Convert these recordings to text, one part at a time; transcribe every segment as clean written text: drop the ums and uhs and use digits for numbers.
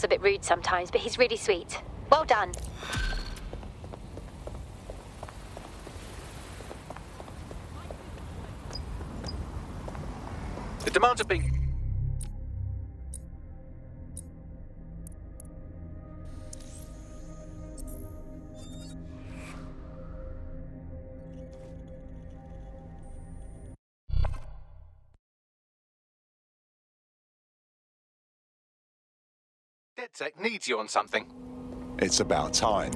It's a bit rude sometimes, but he's really sweet. Well done. The demands are being... DedSec needs you on something. It's about time.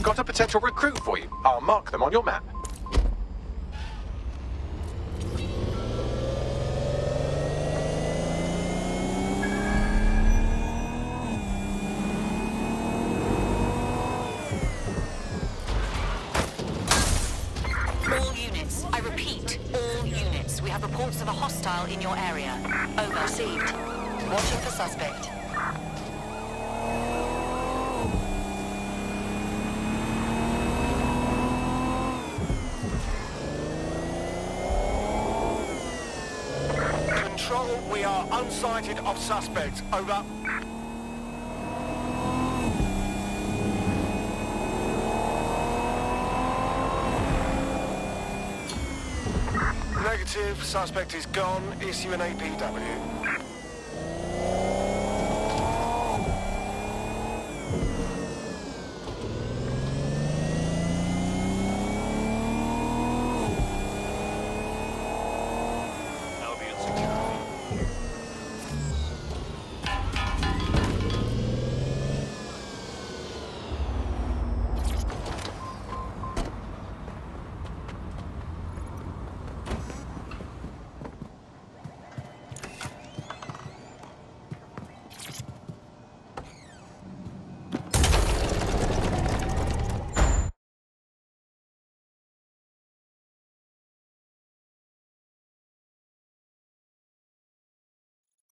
Got a potential recruit for you. I'll mark them on your map. All units, I repeat, all units. We have reports of a hostile in your area. Over. Received. Watching for suspect. Control, we are unsighted of suspect. Over. Negative, suspect is gone. Issue an APW.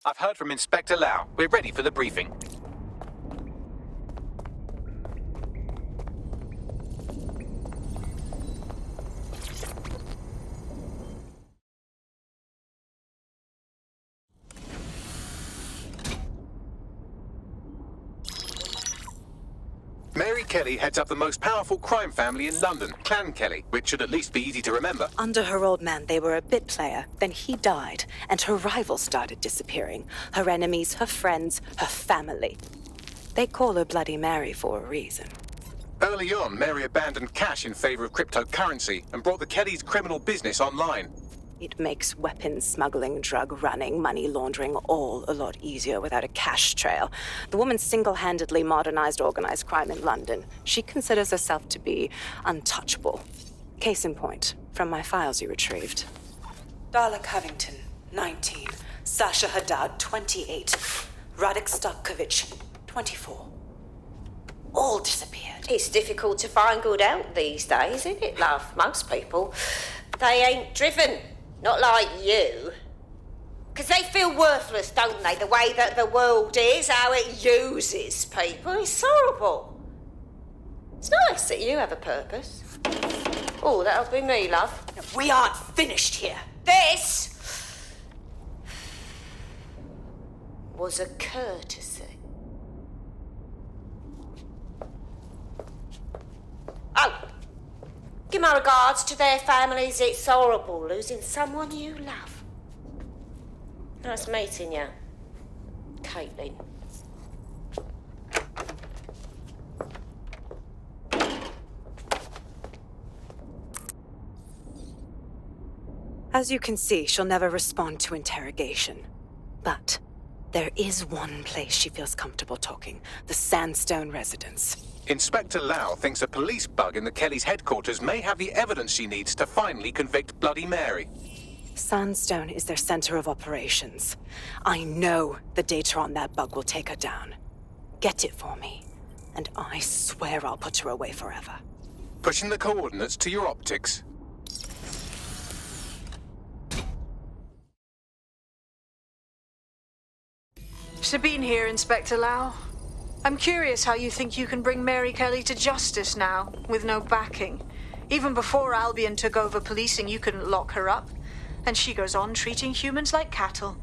I've heard from Inspector Lau. We're ready for the briefing. Mary Kelly heads up the most powerful crime family in London, Clan Kelly, which should at least be easy to remember. Under her old man, they were a bit player. Then he died, and her rivals started disappearing. Her enemies, her friends, her family. They call her Bloody Mary for a reason. Early on, Mary abandoned cash in favor of cryptocurrency and brought the Kellys' criminal business online. It makes weapons smuggling, drug running, money laundering all a lot easier without a cash trail. The woman single-handedly modernized organized crime in London. She considers herself to be untouchable. Case in point, from my files you retrieved. Darla Covington, 19. Sasha Haddad, 28. Radek Starkovich, 24. All disappeared. It's difficult to find good help these days, isn't it, love? Most people, they ain't driven. Not like you. Because they feel worthless, don't they? The way that the world is, how it uses people. It's horrible. It's nice that you have a purpose. Oh, that'll be me, love. No, we aren't finished here. This was a courtesy. Oh. Give my regards to their families. It's horrible losing someone you love. Nice meeting you, Caitlin. As you can see, she'll never respond to interrogation. But there is one place she feels comfortable talking, the Sandstone residence. Inspector Lau thinks a police bug in the Kellys' headquarters may have the evidence she needs to finally convict Bloody Mary. Sandstone is their center of operations. I know the data on that bug will take her down. Get it for me. And I swear I'll put her away forever. Pushing the coordinates to your optics. Sabine here, Inspector Lau. I'm curious how you think you can bring Mary Kelly to justice now, with no backing. Even before Albion took over policing, you couldn't lock her up. And she goes on treating humans like cattle.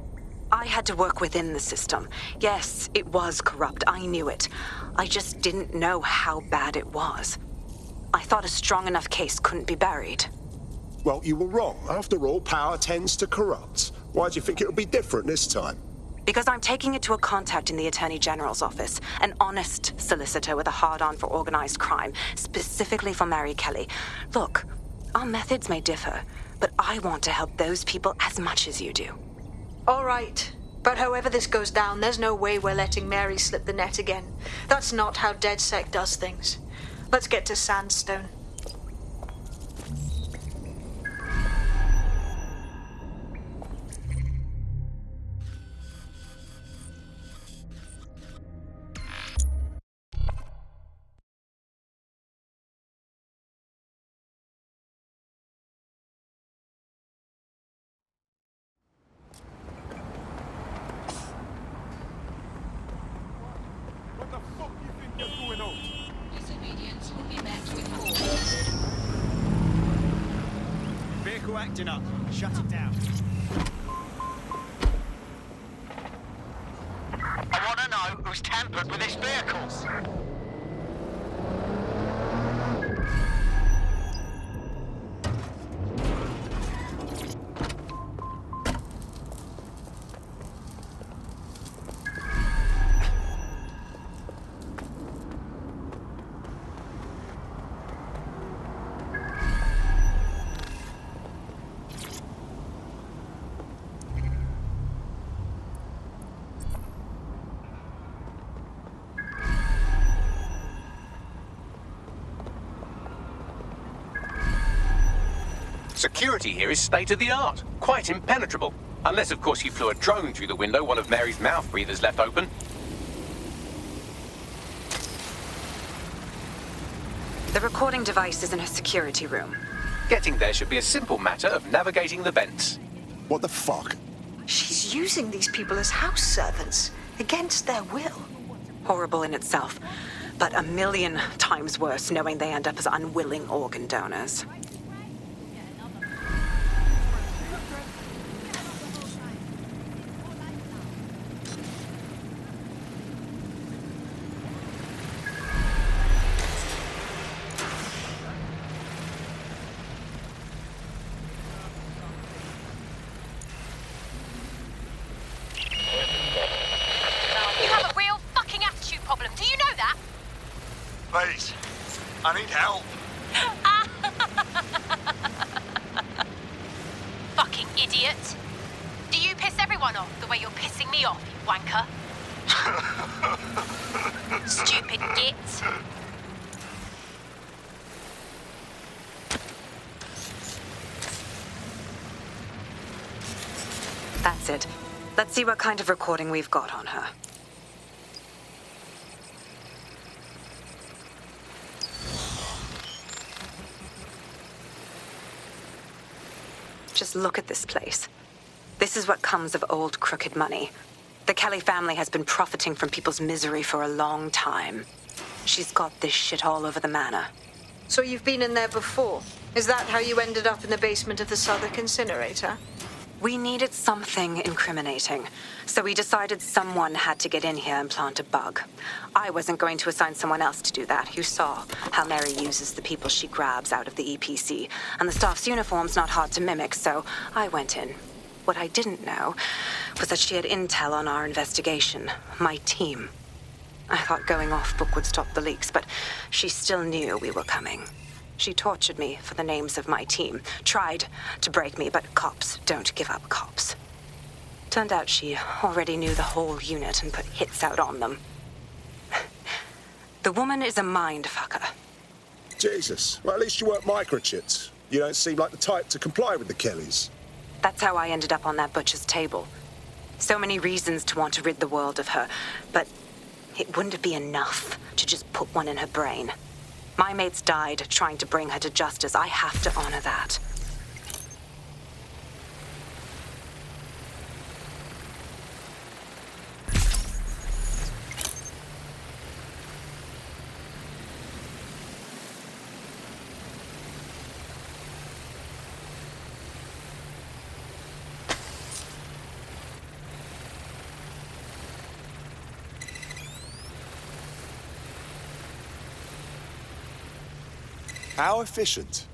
I had to work within the system. Yes, it was corrupt. I knew it. I just didn't know how bad it was. I thought a strong enough case couldn't be buried. Well, you were wrong. After all, power tends to corrupt. Why do you think it'll be different this time? Because I'm taking it to a contact in the Attorney General's office, an honest solicitor with a hard-on for organized crime, specifically for Mary Kelly. Look, our methods may differ, but I want to help those people as much as you do. All right. But however this goes down, there's no way we're letting Mary slip the net again. That's not how DedSec does things. Let's get to Sandstone. What the fuck you think you're going on? Disobedience will be met with force. Vehicle acting up. Shut it down. I want to know who's tampered with this vehicle. Security here is state-of-the-art, quite impenetrable. Unless, of course, you flew a drone through the window one of Mary's mouth breathers left open. The recording device is in her security room. Getting there should be a simple matter of navigating the vents. What the fuck? She's using these people as house servants, against their will. Horrible in itself, but a million times worse knowing they end up as unwilling organ donors. You have a real fucking attitude problem. Do you know that? Please, I need help. Fucking idiot. Do you piss everyone off the way you're pissing me off, you wanker? Stupid git. That's it. Let's see what kind of recording we've got on her. Just look at this place. This is what comes of old crooked money. The Kelly family has been profiting from people's misery for a long time. She's got this shit all over the manor. So you've been in there before? Is that how you ended up in the basement of the Southwark incinerator? We needed something incriminating, so we decided someone had to get in here and plant a bug. I wasn't going to assign someone else to do that. You saw how Mary uses the people she grabs out of the EPC, and the staff's uniform's not hard to mimic, so I went in. What I didn't know was that she had intel on our investigation, my team. I thought going off book would stop the leaks, but she still knew we were coming. She tortured me for the names of my team, tried to break me, but cops don't give up cops. Turned out she already knew the whole unit and put hits out on them. The woman is a mind fucker. Jesus. Well, at least you weren't microchipped. You don't seem like the type to comply with the Kellys. That's how I ended up on that butcher's table. So many reasons to want to rid the world of her, but It wouldn't be enough to just put one in her brain. My mates died trying to bring her to justice. I have to honor that. How efficient.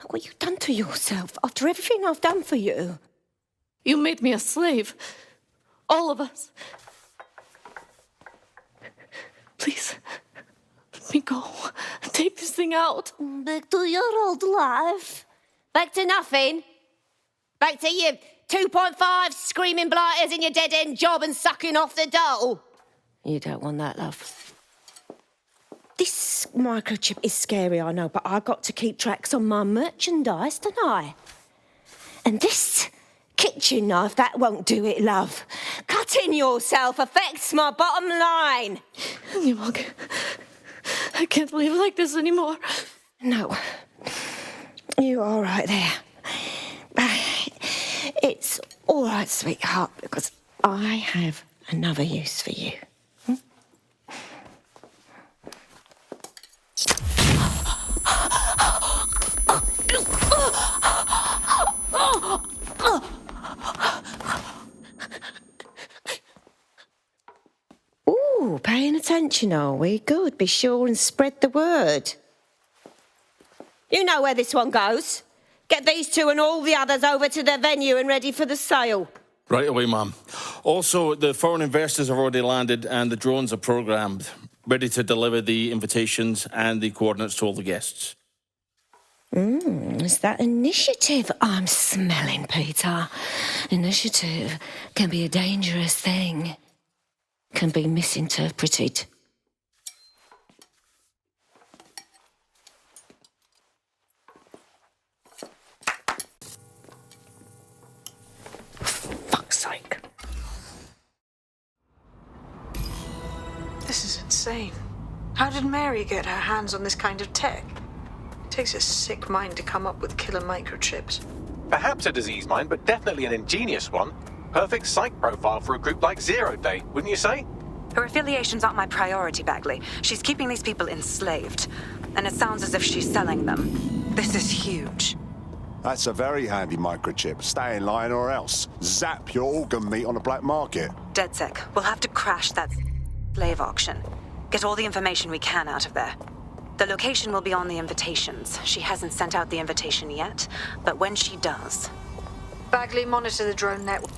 What you done to yourself after everything I've done for you? You made me a slave. All of us. Please, let me go. Take this thing out. Back to your old life. Back to nothing. Back to you 2.5 screaming blighters in your dead-end job and sucking off the dole. You don't want that, love. This microchip is scary, I know, but I got to keep tracks on my merchandise, don't I? And this kitchen knife, that won't do it, love. Cutting yourself affects my bottom line. I can't live like this anymore. No. You're all right there. It's all right, sweetheart, because I have another use for you. Ooh, paying attention, are we? Good. Be sure and spread the word. You know where this one goes. Get these two and all the others over to their venue and ready for the sale. Right away, ma'am. Also, the foreign investors have already landed and the drones are programmed, ready to deliver the invitations and the coordinates to all the guests. It's that initiative I'm smelling, Peter. Initiative can be a dangerous thing. Can be misinterpreted. Fuck's sake. This is insane. How did Mary get her hands on this kind of tech? It takes a sick mind to come up with killer microchips. Perhaps a disease mind, but definitely an ingenious one. Perfect psych profile for a group like Zero Day, wouldn't you say? Her affiliations aren't my priority, Bagley. She's keeping these people enslaved. And it sounds as if she's selling them. This is huge. That's a very handy microchip. Stay in line or else. Zap your organ meat on the black market. DedSec, we'll have to crash that slave auction. Get all the information we can out of there. The location will be on the invitations. She hasn't sent out the invitation yet, but when she does... Bagley, monitor the drone network.